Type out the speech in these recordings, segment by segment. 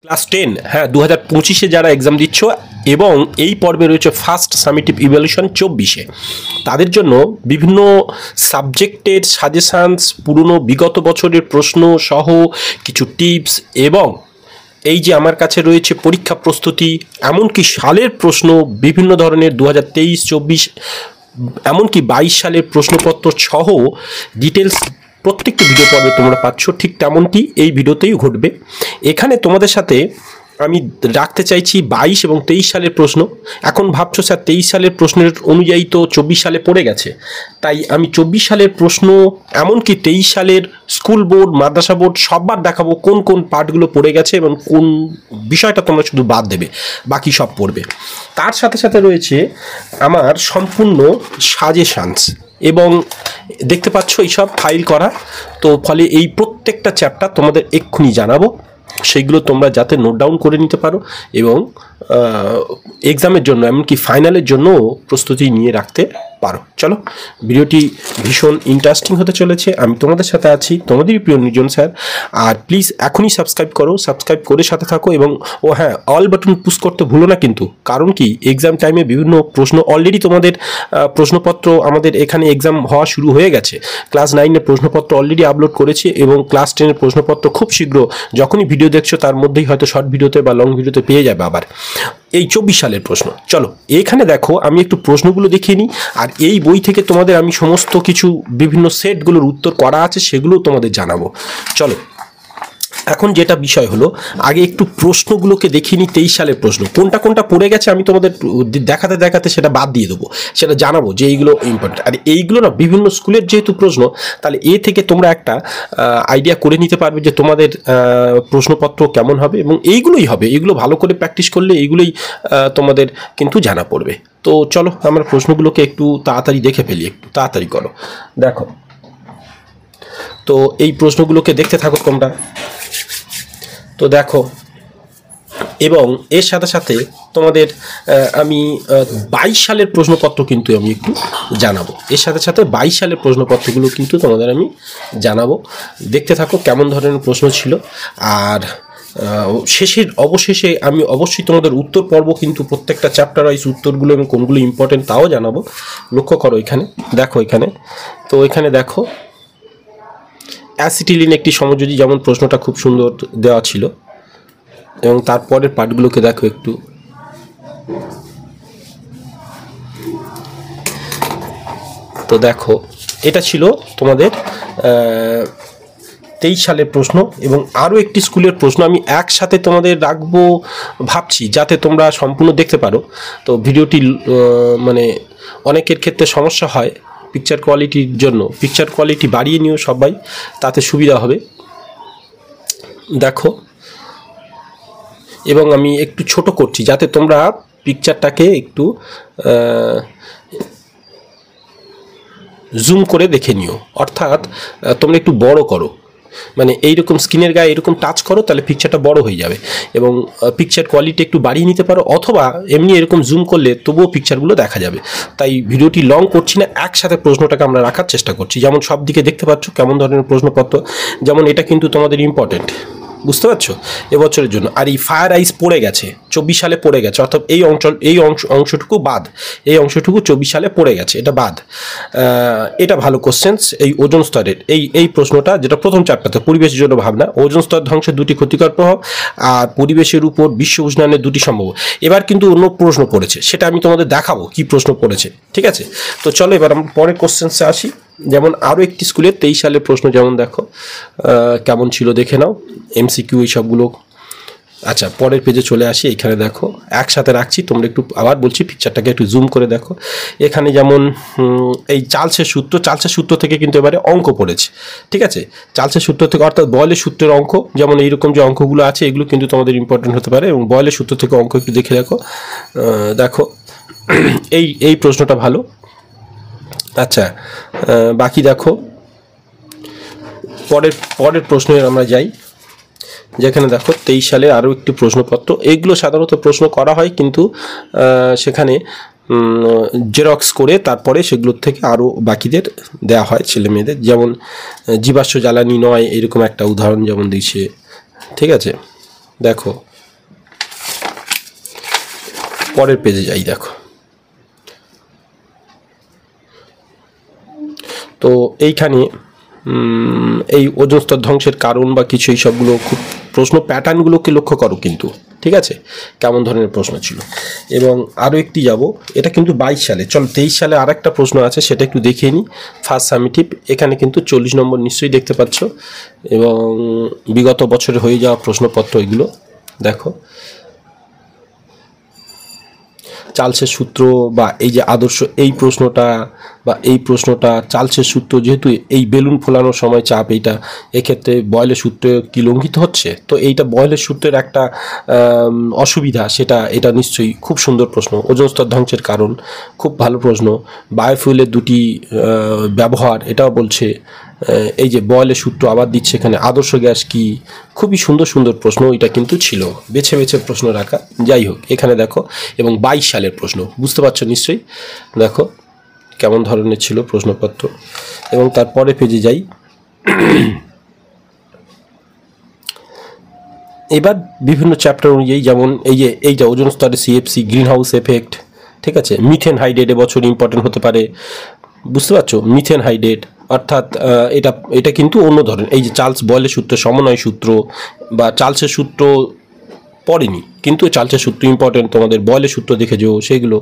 Class 10, হ্যাঁ, 2025-এ যারা exam দিচ্ছ এবং এই পর্বে রয়েছে ফার্স্ট সামেটিভ ইভ্যালুয়েশন 24-এ, তাদের জন্য বিভিন্ন সাবজেক্টের সাজেশানস, পুরনো বিগত বছরের প্রশ্ন সহ কিছু টিপস এবং এই যে আমার কাছে রয়েছে পরীক্ষা প্রস্তুতি, এমনকি সালের প্রশ্ন, বিভিন্ন ধরনের 2023-24 এমনকি 22 সালের প্রশ্নপত্র সহ ডিটেলস প্রত্যেকটি ভিডিও পর্বে তোমরা পাচ্ছ। ঠিক তেমনটি এই ভিডিওতেই ঘটবে। এখানে তোমাদের সাথে আমি রাখতে চাইছি 22 এবং 23 সালের প্রশ্ন। এখন ভাবছো স্যার 23 সালের প্রশ্নের অনুযায়ী তো 24 সালে পড়ে গেছে, তাই আমি 24 সালের প্রশ্ন এমনকি 23 সালের স্কুল বোর্ড, মাদ্রাসা বোর্ড সববার দেখাবো কোন কোন পার্টগুলো পড়ে গেছে এবং কোন বিষয়টা তোমরা শুধু বাদ দেবে, বাকি সব পড়বে। তার সাথে সাথে রয়েছে আমার সম্পূর্ণ সাজেশানস এবং দেখতে পাচ্ছ এইসব ফাইল করা, তো ফলে এই প্রত্যেকটা চ্যাপ্টার তোমাদের এক্ষুনি জানাবো, সেইগুলো তোমরা যাতে নোট ডাউন করে নিতে পারো এবং এক্সামের জন্য এমনকি ফাইনালের জন্য প্রস্তুতি নিয়ে রাখতে পারো। চলো, ভিডিওটি ভীষণ ইন্টারেস্টিং হতে চলেছে। আমি তোমাদের সাথে আছি, তোমাদেরই প্রিয় নির্জন স্যার। আর প্লিজ এখনই সাবস্ক্রাইব করো, সাবস্ক্রাইব করে সাথে থাকো এবং ও হ্যাঁ, অল বাটন পুশ করতে ভুলো না কিন্তু। কারণ কি, এক্সাম টাইমে বিভিন্ন প্রশ্ন অলরেডি তোমাদের প্রশ্নপত্র আমাদের এখানে এক্সাম হওয়া শুরু হয়ে গেছে। ক্লাস 9-এর প্রশ্নপত্র অলরেডি আপলোড করেছি এবং ক্লাস 10-এর প্রশ্নপত্র খুব শীঘ্র, যখনই ভিডিও দেখছো তার মধ্যেই হয়তো শর্ট ভিডিওতে বা লং ভিডিওতে পেয়ে যাবে আবার এই 24 সালের প্রশ্ন। চলো এখানে দেখো, আমি একটু প্রশ্নগুলো দেখিয়ে নিই। আর এই বই থেকে তোমাদের আমি সমস্ত কিছু বিভিন্ন সেটগুলোর উত্তর করা আছে, সেগুলো তোমাদের জানাবো। চলো, এখন যেটা বিষয় হলো, আগে একটু প্রশ্নগুলোকে দেখিয়ে নিই। 23 সালের প্রশ্ন কোনটা কোনটা পড়ে গেছে আমি তোমাদের দেখাতে দেখাতে সেটা বাদ দিয়ে দেবো, সেটা জানাবো যে এইগুলো ইম্পর্টেন্ট। আর এইগুলো না বিভিন্ন স্কুলের যেহেতু প্রশ্ন, তাহলে এ থেকে তোমরা একটা আইডিয়া করে নিতে পারবে যে তোমাদের প্রশ্নপত্র কেমন হবে এবং এইগুলোই হবে। এগুলো ভালো করে প্র্যাকটিস করলে এইগুলোই তোমাদের কিন্তু জানা পড়বে। তো চলো আমরা প্রশ্নগুলোকে একটু তাড়াতাড়ি দেখে ফেলি, একটু তাড়াতাড়ি করো। দেখো, তো এই প্রশ্নগুলোকে দেখতে থাকো তোমরা। তো দেখো, এবং এর সাথে সাথে তোমাদের আমি 22 সালের প্রশ্নপত্র কিন্তু আমি একটু জানাবো। এর সাথে সাথে 22 সালের প্রশ্নপত্রগুলো কিন্তু তোমাদের আমি জানাবো। দেখতে থাকো কেমন ধরনের প্রশ্ন ছিল। আর অবশেষে আমি অবশ্যই তোমাদের উত্তর পর্ব কিন্তু প্রত্যেকটা চ্যাপ্টার ওয়াইজ উত্তরগুলো এবং কোনগুলো ইম্পর্টেন্ট তাও জানাবো। লক্ষ্য করো এখানে, দেখো এখানে, তো এখানে দেখো অ্যাসিটিলিন একটি সমযোজী, যেমন প্রশ্নটা খুব সুন্দর দেওয়া ছিল এবং তারপরের পার্টগুলোকে দেখো একটু। তো দেখো, এটা ছিল তোমাদের 23 সালের প্রশ্ন এবং আরও একটি স্কুলের প্রশ্ন আমি একসাথে তোমাদের রাখবো ভাবছি, যাতে তোমরা সম্পূর্ণ দেখতে পারো। তো ভিডিওটি মানে অনেকের ক্ষেত্রে সমস্যা হয় পিকচার কোয়ালিটির জন্য, পিকচার কোয়ালিটি বাড়িয়ে নিও সবাই, তাতে সুবিধা হবে। দেখো, এবং আমি একটু ছোট করছি যাতে তোমরা পিকচারটাকে একটু জুম করে দেখে নিও, অর্থাৎ তোমরা একটু বড় করো, মানে এইরকম স্ক্রিনের গায়ে এরকম টাচ করো, তাহলে পিকচারটা বড় হয়ে যাবে এবং পিকচার কোয়ালিটি একটু বাড়িয়ে নিতে পারো, অথবা এমনি এরকম জুম করলে তবুও পিকচারগুলো দেখা যাবে। তাই ভিডিওটি লং করছি না, একসাথে প্রশ্নটাকে আমরা রাখার চেষ্টা করছি। যেমন সব দিকে দেখতে পাচ্ছ কেমন ধরনের প্রশ্নপত্র, যেমন এটা কিন্তু তোমাদের ইম্পর্টেন্ট, বুঝতে পারছো, এবছরের জন্য। আর এই ফায়ার আইস পড়ে গেছে, 24 সালে পড়ে গেছে, অর্থাৎ এই অংশটুকু বাদ, এই অংশটুকু 24 সালে পড়ে গেছে, এটা বাদ। এটা ভালো কোশ্চেন্স। এই ওজোন স্তরের এই প্রশ্নটা, যেটা প্রথম চ্যাপ্টারতে, পরিবেশের জন্য ভাবনা, ওজোন স্তর ধ্বংসের 2টি ক্ষতিকর প্রভাব আর পরিবেশের উপর বিশ্ব উষ্ণায়নের 2টি সম্ভাব্য। এবার কিন্তু অন্য প্রশ্ন পড়েছে, সেটা আমি তোমাদের দেখাবো কি প্রশ্ন পড়েছে, ঠিক আছে। তো চলো এবার আমরা পরের কোশ্চেন্সে আসি। যেমন আরও একটি স্কুলের 23 সালের প্রশ্ন, যেমন দেখো কেমন ছিল দেখে নাও, এমসিকিউ এই সবগুলো। আচ্ছা, পরের পেজে চলে আসি। এখানে দেখো একসাথে রাখছি, তোমরা একটু আবার বলছি পিকচারটাকে একটু জুম করে দেখো। এখানে যেমন এই চার্লসের সূত্র থেকে কিন্তু এবারে অঙ্ক পড়েছে, ঠিক আছে। চার্লসের সূত্র থেকে, অর্থাৎ বয়েলের সূত্রের অঙ্ক, যেমন এইরকম যে অঙ্কগুলো আছে এগুলো কিন্তু তোমাদের ইম্পর্টেন্ট হতে পারে, এবং বয়েলের সূত্র থেকে অঙ্ক একটু দেখে দেখো। দেখো এই প্রশ্নটা ভালো। আচ্ছা, বাকি দেখো পরের প্রশ্নে আমরা যাই, যেখানে দেখো 23 সালে আরও একটি প্রশ্নপত্র। এইগুলো সাধারণত প্রশ্ন করা হয়, কিন্তু সেখানে জেরক্স করে তারপরে সেগুলোর থেকে আরও বাকিদের দেওয়া হয় ছেলে মেয়েদের। যেমন জীবাশ্ম জ্বালানি নয়, এরকম একটা উদাহরণ যেমন দিয়েছে, ঠিক আছে। দেখো পরের পেজে যাই। দেখো, তো এইখানে এই ওজোন স্তর ধ্বংসের কারণ বা কিছু এই সবগুলো খুব প্রশ্ন প্যাটার্নগুলোকে লক্ষ্য করো কিন্তু, ঠিক আছে, কেমন ধরনের প্রশ্ন ছিল। এবং আরও একটি যাব, এটা কিন্তু 22 সালে। চলো 23 সালে আর একটা প্রশ্ন আছে, সেটা একটু দেখিয়ে নিই। ফার্স্ট সামিটিভ, এখানে কিন্তু 40 নম্বর নিশ্চয়ই দেখতে পাচ্ছ, এবং বিগত বছরে হয়ে যাওয়া প্রশ্নপত্র এগুলো দেখো। চার্লসের সূত্র বা এই যে আদর্শ, এই প্রশ্নটা বা এই প্রশ্নটা চার্লসের সূত্র, যেহেতু এই বেলুন ফোলানোর সময় চাপ, এইটা এক্ষেত্রে বয়েলের সূত্রে কি লঙ্ঘিত হচ্ছে, তো এইটা বয়েলের সূত্রের একটা অসুবিধা, এটা নিশ্চয়ই খুব সুন্দর প্রশ্ন। ওজোন স্তর ধ্বংসের কারণ, খুব ভালো প্রশ্ন। বায়োফুয়েলের দুটি ব্যবহার, এটাও বলছে। এই যে বয়েলের সূত্র আবার দিচ্ছে এখানে, আদর্শ গ্যাস কি, খুবই সুন্দর সুন্দর প্রশ্ন এটা কিন্তু ছিল, বেছে বেছে প্রশ্ন রাখা। যাই হোক, এখানে দেখো, এবং 22 সালের প্রশ্ন, বুঝতে পারছো নিশ্চয়ই, দেখো কেমন ধরনের ছিল প্রশ্নপত্র। এবং তারপরে পেজে যাই। এবার বিভিন্ন চ্যাপ্টার অনুযায়ী, যেমন এই যে ওজোন স্তরে সিএফসি, গ্রিন হাউস এফেক্ট, ঠিক আছে, মিথেন হাইড্রেট এবছর ইম্পর্টেন্ট হতে পারে, বুঝতে পারছো, মিথেন হাইড্রেট, অর্থাৎ এটা কিন্তু অন্য ধরনের। এই যে চার্লস বয়েলের সূত্র, সমন্বয় সূত্র বা চার্লসের সূত্র পড়েনি, কিন্তু চার্লসের সূত্র ইম্পর্টেন্ট, তোমাদের বয়েলের সূত্র দেখে যাও সেগুলো।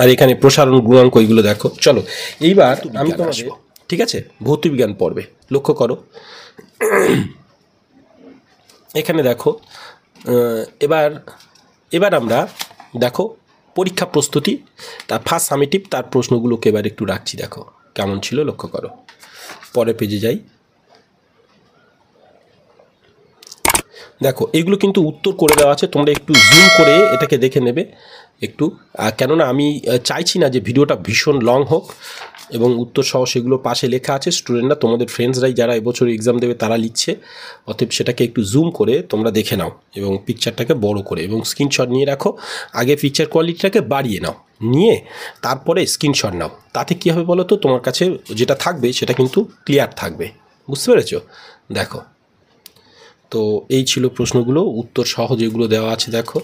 আর এখানে প্রসারণ গুণাঙ্ক, এইগুলো দেখো। চলো এইবার আমি তোমাদের, ঠিক আছে, ভৌতবিজ্ঞান পর্বে লক্ষ্য করো। এখানে দেখো, এবার আমরা দেখো পরীক্ষা প্রস্তুতি, তার ফার্স্ট সামিটিভ, তার প্রশ্নগুলোকে এবার একটু রাখছি, দেখো কেমন ছিল, লক্ষ্য করো। পরের পেজে যাই। দেখো এগুলো কিন্তু উত্তর করে দেওয়া আছে, তোমরা একটু জুম করে এটাকে দেখে নেবে একটু, কেননা আমি চাইছি না যে ভিডিওটা ভীষণ লং হোক, এবং উত্তর সহ সেগুলো পাশে লেখা আছে। স্টুডেন্টরা, তোমাদের ফ্রেন্ডসরাই যারা এবছর এক্সাম দেবে তারা লিখছে, অতএব সেটাকে একটু জুম করে তোমরা দেখে নাও, এবং পিকচারটাকে বড় করে এবং স্ক্রিনশট নিয়ে রাখো। আগে পিকচার কোয়ালিটিটাকে বাড়িয়ে নাও, নিয়ে তারপরে স্ক্রিনশট নাও। তাতে কী হবে বলো তো, তোমার কাছে যেটা থাকবে সেটা কিন্তু ক্লিয়ার থাকবে, বুঝতে পেরেছো। দেখো, তো এই ছিল প্রশ্নগুলো, উত্তর সহ যেগুলো দেওয়া আছে দেখো।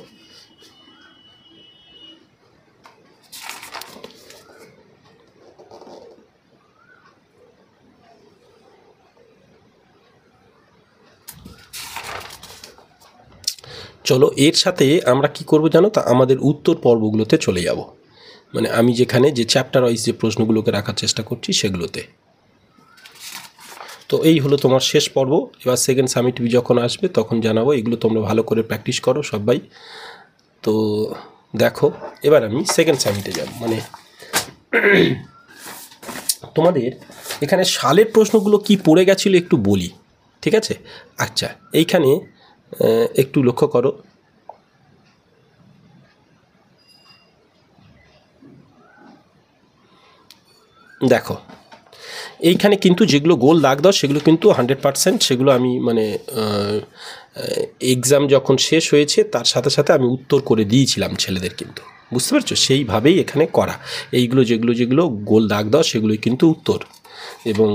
চলো এর সাথে আমরা কি করব জানো, তা আমাদের উত্তর পর্বগুলোতে চলে যাব, মানে আমি যেখানে যে চ্যাপ্টার ওয়াইজ যে প্রশ্নগুলোকে রাখার চেষ্টা করছি সেগুলোতে। তো এই হলো তোমার শেষ পর্ব। এবার সেকেন্ড সামিটিভ যখন আসবে তখন জানাবো, এগুলো তোমরা ভালো করে প্র্যাকটিস করো সবাই। তো দেখো, এবার আমি সেকেন্ড সামিটে যাব, মানে তোমাদের এখানে সালের প্রশ্নগুলো কি পড়ে গেছিলো একটু বলি, ঠিক আছে। আচ্ছা, এইখানে একটু লক্ষ্য করো। দেখো এইখানে কিন্তু যেগুলো গোল দাগ দাও সেগুলো কিন্তু 100%, সেগুলো আমি মানে এক্সাম যখন শেষ হয়েছে তার সাথে সাথে আমি উত্তর করে দিয়েছিলাম ছেলেদের, কিন্তু বুঝতে পারছো, সেইভাবেই এখানে করা। এইগুলো যেগুলো গোল দাগ দাও সেগুলোই কিন্তু উত্তর। এবং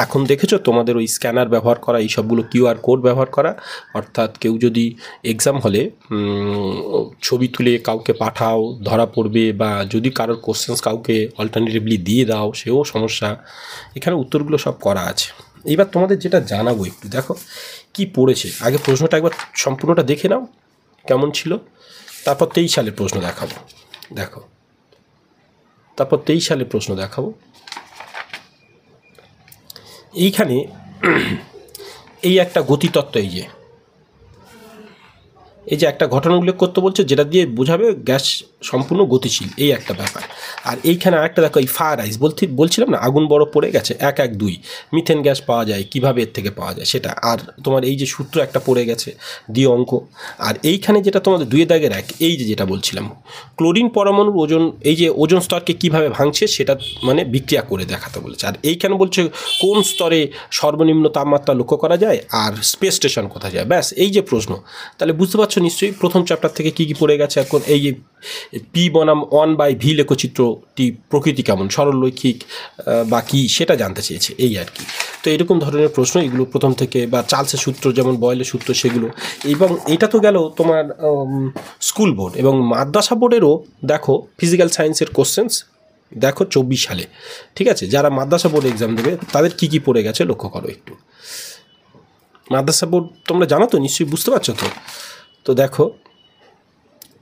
এখন দেখেছো তোমাদের ওই স্ক্যানার ব্যবহার করা, এই সবগুলো কিউআর কোড ব্যবহার করা, অর্থাৎ কেউ যদি এক্সাম হলে ছবি তুলে কাউকে পাঠাও, ধরা পড়বে, বা যদি কারোর কোশ্চেন্স কাউকে অল্টারনেটিভলি দিয়ে দাও, সেও সমস্যা। এখানে উত্তরগুলো সব করা আছে। এইবার তোমাদের যেটা জানাবো একটু দেখো কি পড়েছে, আগে প্রশ্নটা একবার সম্পূর্ণটা দেখে নাও কেমন ছিল, তারপর 23 সালের প্রশ্ন দেখাবো। দেখো, তারপর 23 সালের প্রশ্ন দেখাবো। এইখানে এই একটা গতিতত্ত্ব, এই যে একটা ঘটনা উল্লেখ করতে বলছে, যেটা দিয়ে বোঝাবে গ্যাস সম্পূর্ণ গতিশীল, এই একটা ব্যাপার। আর এইখানে আরেকটা দেখো, এই ফায়ার আইস বলছিলাম না, আগুন বরফ পড়ে গেছে, 112 মিথেন গ্যাস পাওয়া যায়, কিভাবে এর থেকে পাওয়া যায় সেটা। আর তোমার এই যে সূত্র একটা পড়ে গেছে দিয়ে অঙ্ক। আর এইখানে যেটা তোমাদের 2 দাগের 1, এই যে যেটা বলছিলাম, ক্লোরিন পরমাণুর ওজন, এই যে ওজন স্তরকে কিভাবে ভাঙছে সেটা মানে বিক্রিয়া করে দেখাতে বলেছে। আর এইখানে বলছে কোন স্তরে সর্বনিম্ন তাপমাত্রা লক্ষ্য করা যায়, আর স্পেস স্টেশন কোথায় যায়। ব্যাস এই যে প্রশ্ন, তাহলে বুঝতে পারছো পাচ্ছ নিশ্চয়ই প্রথম চ্যাপ্টার থেকে কী কী পড়ে গেছে। এখন এই যে পি বনাম 1/v লেখচিত্রটি প্রকৃতি কেমন, সরলরৈখিক বা কী সেটা জানতে চেয়েছে, এই আর কি। তো এরকম ধরনের প্রশ্ন এগুলো প্রথম থেকে, বা চার্লসের সূত্র যেমন বয়েলের সূত্র সেগুলো। এবং এটা তো গেল তোমার স্কুল বোর্ড, এবং মাদ্রাসা বোর্ডেরও দেখো ফিজিক্যাল সায়েন্সের কোশ্চেন্স দেখো 24 সালে, ঠিক আছে। যারা মাদ্রাসা বোর্ড এক্সাম দেবে তাদের কী কী পড়ে গেছে লক্ষ্য করো একটু। মাদ্রাসা বোর্ড তোমরা জানো তো নিশ্চয়ই, বুঝতে পারছো তো। তো দেখো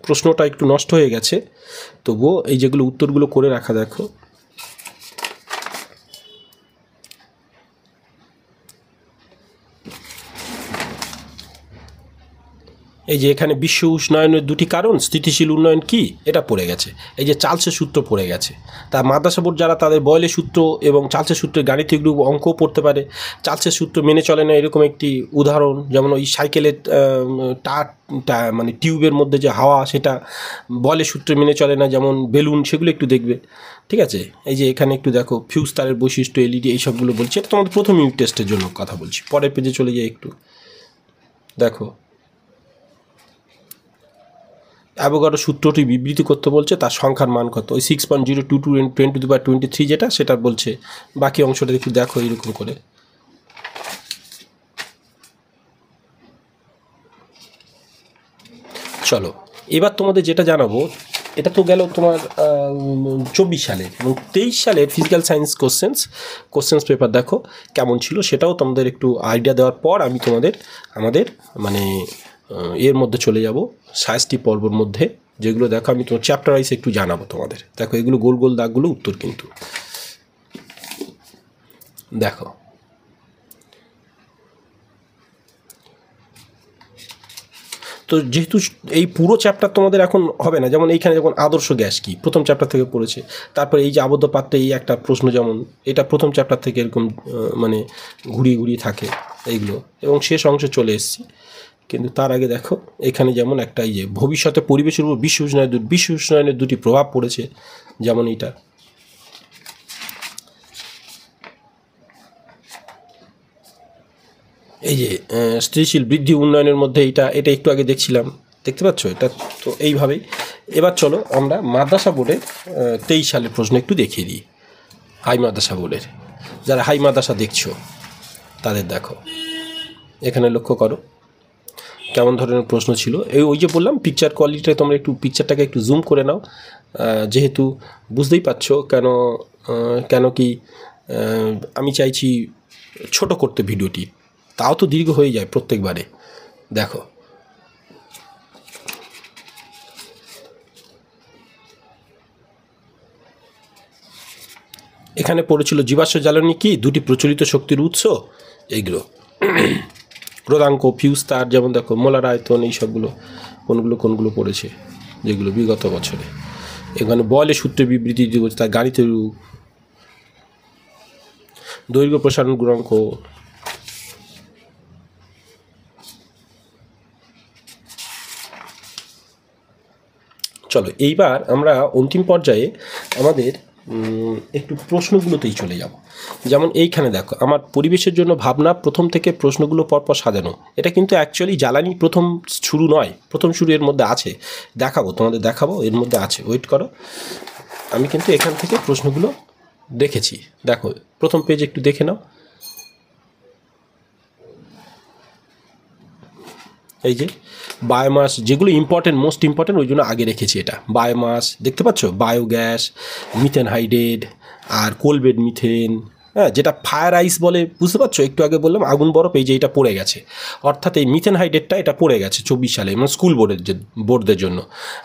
প্রশ্নটা একটু নষ্ট হয়ে গেছে, তবুও এই যেগুলো উত্তরগুলো করে রাখা দেখো। এই যে এখানে বিশ্ব উষ্ণায়নের দুটি কারণ, স্থিতিশীল উন্নয়ন কি, এটা পড়ে গেছে। এই যে চার্লসের সূত্র পড়ে গেছে। তা মাদ্রাসা বোর্ড যারা, তাদের বয়েলের সূত্র এবং চার্লসের সূত্রের গাণিতিক রূপ অঙ্কও পড়তে পারে। চার্লসের সূত্র মেনে চলে না এরকম একটি উদাহরণ, যেমন ওই সাইকেলের মানে টিউবের মধ্যে যে হাওয়া, সেটা বয়েলের সূত্রে মেনে চলে না, যেমন বেলুন, সেগুলো একটু দেখবে, ঠিক আছে। এই যে এখানে একটু দেখো ফিউজ তারের বৈশিষ্ট্য, এলইডি, এই সবগুলো বলছি। এটা তোমাদের প্রথম ইউনিট টেস্টের জন্য কথা বলছি। পরের পেজে চলে যাই একটু, দেখো অ্যাভোগাড্রো সূত্রটি বিবৃতি করতে বলছে, তার সংখ্যার মান কত, ওই 6.022 10⁻23 যেটা, সেটা বলছে। বাকি অংশটা একটু দেখো এইরকম করে। চলো এবার তোমাদের যেটা জানাবো, এটা তো গেল তোমার 24 সালের, এবং 23 সালের ফিজিক্যাল সায়েন্স কোশ্চেন্স পেপার দেখো কেমন ছিল, সেটাও তোমাদের একটু আইডিয়া দেওয়ার পর আমি তোমাদের আমাদের মানে এর মধ্যে চলে যাব, 60টি পর্বর মধ্যে, যেগুলো দেখো আমি তোমার চ্যাপ্টার ওয়াইজ একটু জানাবো তোমাদের। দেখো এগুলো গোল গোল দাগগুলো উত্তর, কিন্তু দেখো তো যেহেতু এই পুরো চ্যাপ্টার তোমাদের এখন হবে না, যেমন এইখানে যখন আদর্শ গ্যাস কি প্রথম চ্যাপ্টার থেকে পড়েছে, তারপরে এই যে আবদ্ধ পাত্রে এই একটা প্রশ্ন, যেমন এটা প্রথম চ্যাপ্টার থেকে এরকম মানে ঘুরিয়ে ঘুরিয়ে থাকে এইগুলো, এবং শেষ অংশে চলে এসেছি। কিন্তু তার আগে দেখো এখানে যেমন একটা এই যে ভবিষ্যতে পরিবেশের উপর বিশ্ব উষ্ণায়নের দুটি প্রভাব পড়েছে, যেমন এইটা। এই যে স্থিতিশীল বৃদ্ধি উন্নয়নের মধ্যে এটা একটু আগে দেখছিলাম, দেখতে পাচ্ছ এটা। তো এইভাবেই এবার চলো আমরা মাদ্রাসা বোর্ডের 23 সালের প্রশ্ন একটু দেখিয়ে দিই। হাই মাদ্রাসা বোর্ডের, যারা হাই মাদ্রাসা দেখছো তাদের দেখো এখানে লক্ষ্য করো কেমন ধরনের প্রশ্ন ছিল। ওই যে বললাম পিকচার কোয়ালিটিটা তোমরা একটু পিকচারটাকে একটু জুম করে নাও, যেহেতু বুঝতেই পারছো কেন কি আমি চাইছি ছোট করতে ভিডিওটি, তাও তো দীর্ঘ হয়ে যায় প্রত্যেকবারে। দেখো এখানে পড়েছিল জীবাশ্ম জ্বালানি কি, দুটি প্রচলিত শক্তির উৎস, এইগুলো রোধাঙ্ক, ফিউজ তার, যেমন দেখো মোলার আয়তন, এই সবগুলো কোনগুলো পড়েছে যেগুলো বিগত বছরে। এখানে বয়েলের সূত্রে বিবৃতি দিয়েছে, তার গাণিতিক রূপ, দৈর্ঘ্য প্রসারণ গুণাঙ্ক। চলো এইবার আমরা অন্তিম পর্যায়ে আমাদের একটু প্রশ্নগুলোতেই চলে যাব। যেমন এইখানে দেখো আমার পরিবেশের জন্য ভাবনা, প্রথম থেকে প্রশ্নগুলো পরপর সাজানো। এটা কিন্তু অ্যাকচুয়ালি জ্বালানি প্রথম শুরু নয়, প্রথম শুরু এর মধ্যে আছে, তোমাদের দেখাবো এর মধ্যে আছে, ওয়েট করো। আমি কিন্তু এখান থেকে প্রশ্নগুলো দেখেছি, দেখো প্রথম পেজ একটু দেখে নাও। এই যে বায়োমাস, যেগুলো মোস্ট ইম্পর্টেন্ট, ওই জন্য আগে রেখেছি। এটা বায়োমাস দেখতে পাচ্ছ, বায়োগ্যাস, মিথেন হাইড্রেট, আর কোলবেড মিথেন, হ্যাঁ, যেটা ফায়ার আইস বলে, বুঝতে পারছো, একটু আগে বললাম আগুন বরফ, এই যে এটা পড়ে গেছে। অর্থাৎ এই মিথেন হাইড্রেটটা এটা পড়ে গেছে 24 সালে, মানে স্কুল বোর্ডদের জন্য।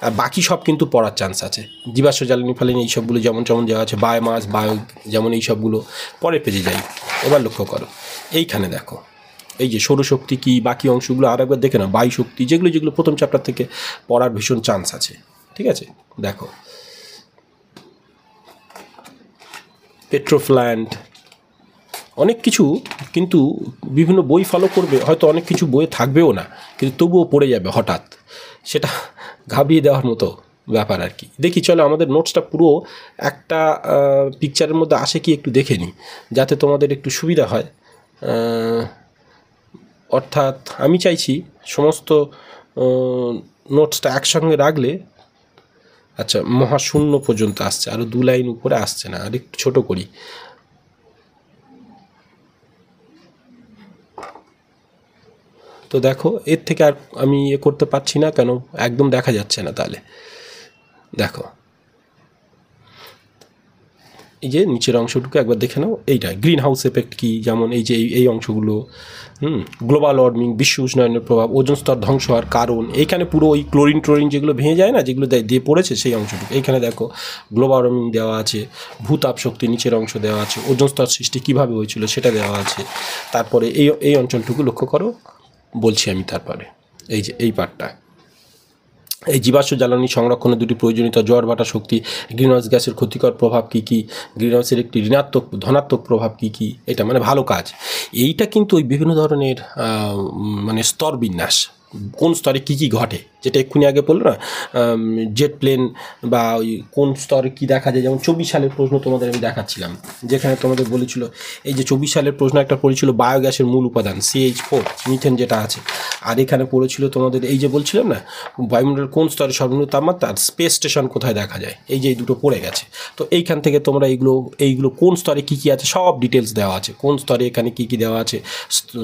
আর বাকি সব কিন্তু পড়ার চান্স আছে, জীবাশ্ম জ্বালানি ফালানি এই সবগুলো যেমন দেওয়া আছে, বায়োমাস, যেমন এই সবগুলো পরের পেজে যাই। এবার লক্ষ্য করো এইখানে দেখো এই যে সৌরশক্তি কি, বাকি অংশগুলো আর একবার দেখে না, বায়ু শক্তি, যেগুলো প্রথম চ্যাপ্টার থেকে পড়ার ভীষণ চান্স আছে, ঠিক আছে। দেখো পেট্রোপ্ল্যান্ট, অনেক কিছু কিন্তু বিভিন্ন বই ফলো করবে, হয়তো অনেক কিছু বইয়ে থাকবেও না, কিন্তু তবুও পড়ে যাবে হঠাৎ, সেটা ঘাবিয়ে দেওয়ার মতো ব্যাপার আর কি। দেখি চলো আমাদের নোটসটা পুরো একটা পিকচারের মধ্যে আসে কি একটু দেখে নিই, যাতে তোমাদের একটু সুবিধা হয়। অর্থাৎ আমি চাইছি সমস্ত নোটসটা একসঙ্গে রাখলে, আচ্ছা মহাশূন্য পর্যন্ত আসছে, আরও 2 লাইন উপরে আসছে না, আর একটু ছোটো করি। তো দেখো এর থেকে আর আমি করতে পারছি না, কেন একদম দেখা যাচ্ছে না। তাহলে দেখো এই যে নিচের অংশটুকু একবার দেখে নাও, এইটা গ্রিন হাউস এফেক্ট কী, যেমন এই যে এই অংশগুলো, গ্লোবাল ওয়ার্মিং, বিশ্ব উষ্ণায়নের প্রভাব, ওজোন স্তর ধ্বংস হওয়ার কারণ, এইখানে পুরো ওই ক্লোরিন যেগুলো ভেঙে যায় না, যেগুলো দিয়ে পড়েছে সেই অংশটুকু এইখানে দেখো গ্লোবাল ওয়ার্মিং দেওয়া আছে, ভূতাপ শক্তি নিচের অংশ দেওয়া আছে, ওজোন স্তর সৃষ্টি কীভাবে হয়েছিল সেটা দেওয়া আছে। তারপরে এই অঞ্চলটুকু লক্ষ্য করো, বলছি আমি। তারপরে এই যে এই পার্টটা, এই জীবাশ্ম জ্বালানি সংরক্ষণের দুটি প্রয়োজনীয়তা, জোয়ার ভাটা শক্তি, গ্রিনহাউস গ্যাসের ক্ষতিকর প্রভাব কী কী, গ্রিনহাউসের একটি ধনাত্মক প্রভাব কী কী, এটা মানে ভালো কাজ। এইটা কিন্তু ওই বিভিন্ন ধরনের মানে স্তর বিন্যাস, কোন স্তরে কী কী ঘটে, যেটা এক্ষুনি আগে বললো না, জেট প্লেন বা ওই কোন স্তরে কী দেখা যায়। যেমন 24 সালের প্রশ্ন তোমাদের আমি দেখাচ্ছিলাম, যেখানে তোমাদের বলেছিল, এই যে 24 সালের প্রশ্ন একটা পড়েছিল বায়োগ্যাসের মূল উপাদান CH4 মিথেন যেটা আছে, আর এখানে পড়েছিল তোমাদের এই যে বলছিলাম না বায়ুমণ্ডলের কোন স্তরে সর্বনিম্ন তাপমাত্রা, আর স্পেস স্টেশন কোথায় দেখা যায়, এই যে এই দুটো পড়ে গেছে। তো এইখান থেকে তোমরা এইগুলো কোন স্তরে কী কী আছে সব ডিটেলস দেওয়া আছে, কোন স্তরে এখানে কী কী দেওয়া আছে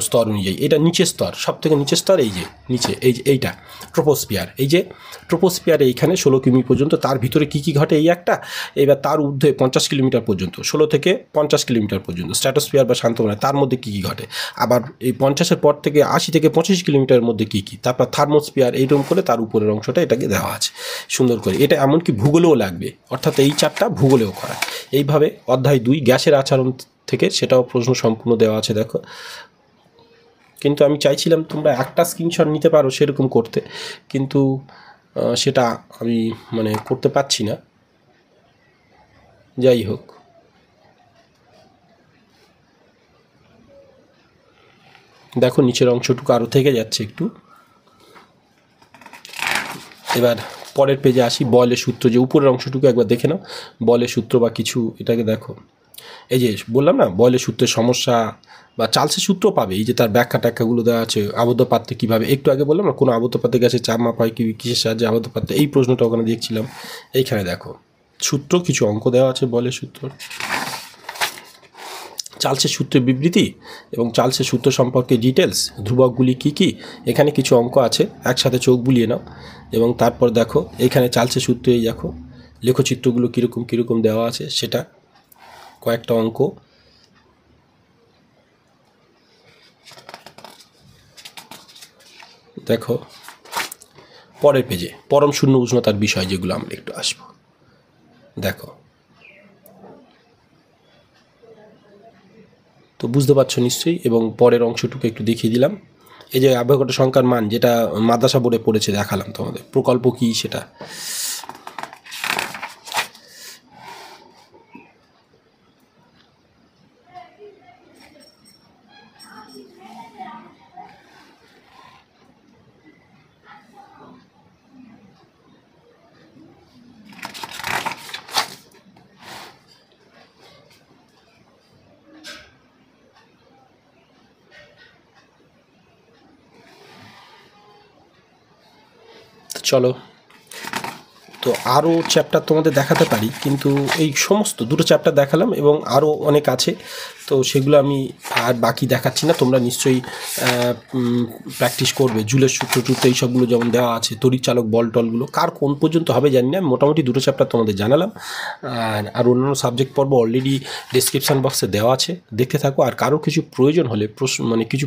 স্তর অনুযায়ী। এটা নিচের স্তর, সব থেকে নিচের স্তর এই যে নিচে, এই যে এইটা ট্রোপোস্ফিয়ার, এই যে ট্রোপোস্ফিয়ারে এইখানে 16 কিমি পর্যন্ত, তার ভিতরে কী কী ঘটে এই একটা, এবার তার ঊর্ধ্বে 50 কিলোমিটার পর্যন্ত, 16 থেকে 50 কিলোমিটার পর্যন্ত স্ট্র্যাটোস্ফিয়ার বা শান্তময়, তার মধ্যে কী কী ঘটে, আবার এই 50-এর পর থেকে 80 থেকে 25 কিলোমিটারের মধ্যে কী কী, তারপর থার্মোস্ফিয়ার, এইরকম করে তার উপরের অংশটা এটাকে দেওয়া আছে সুন্দর করে। এটা এমনকি ভূগোলেও লাগবে, অর্থাৎ এই চারটা ভূগোলেও করা। এইভাবে অধ্যায় 2 গ্যাসের আচরণ থেকে সেটাও প্রশ্ন সম্পূর্ণ দেওয়া আছে দেখো। কিন্তু আমি চাইছিলাম তোমরা একটা স্ক্রিনশট নিতে পারো সেরকম করতে, কিন্তু সেটা আমি মানে করতে পারছি না। যাই হোক, দেখো নিচের অংশটুকু আরও থেকে যাচ্ছে একটু। এবার পরের পেজে আসি, বয়লের সূত্র, যে উপরের অংশটুকু একবার দেখে নাও, বয়লের সূত্র বা কিছু, এটাকে দেখো। এই যে বললাম না বয়লের সূত্রের সমস্যা বা চার্লসের সূত্র পাবে, এই যে তার ব্যাখ্যা ট্যাখ্যাগুলো দেওয়া আছে, আবদ্ধ পাত্রে কীভাবে, একটু আগে বললাম না কোনো আবদ্ধ পাত্রে গ্যাসের চাপ মাপা হয় কিসের সাহায্যে আবদ্ধ পাত্রে, এই প্রশ্নটা ওখানে দেখছিলাম। এইখানে দেখো সূত্র, কিছু অঙ্ক দেওয়া আছে বয়লের সূত্র, চার্লসের সূত্রের বিবৃতি এবং চার্লসের সূত্র সম্পর্কে ডিটেলস, ধ্রুবকগুলি কী কী, এখানে কিছু অঙ্ক আছে, একসাথে চোখ বুলিয়ে নাও। এবং তারপর দেখো এইখানে চার্লসের সূত্রে এই দেখো লেখচিত্রগুলো কীরকম দেওয়া আছে, সেটা কয়েকটা অঙ্ক। দেখো পরের পেজে পরম শূন্য উষ্ণতার বিষয়, যেগুলো আমরা একটু আসবো। দেখো তো বুঝতে পারছো নিশ্চয়ই, এবং পরের অংশটুকু একটু দেখিয়ে দিলাম। এই যে অ্যাভোগাড্রো সংখ্যার মান, যেটা মাদ্রাসা বোর্ডে পড়েছে, দেখালাম তোমাদের, প্রকল্প কী সেটা। চলো, তো আরও চ্যাপ্টার তোমাদের দেখাতে পারি, কিন্তু এই সমস্ত দুটো চ্যাপ্টার দেখালাম এবং আরও অনেক আছে, তো সেগুলো আমি আর বাকি দেখাচ্ছি না। তোমরা নিশ্চয়ই প্র্যাকটিস করবে, জুলের সূত্র টুত্র এইসবগুলো যেমন দেওয়া আছে, তড়িৎ চালক বল টলগুলো কার কোন পর্যন্ত হবে জানি না, মোটামুটি দুটো চ্যাপ্টার তোমাদের জানালাম। আর অন্যান্য সাবজেক্ট পর্ব অলরেডি ডেসক্রিপশান বক্সে দেওয়া আছে, দেখতে থাকো। আর কারো কিছু প্রয়োজন হলে কিছু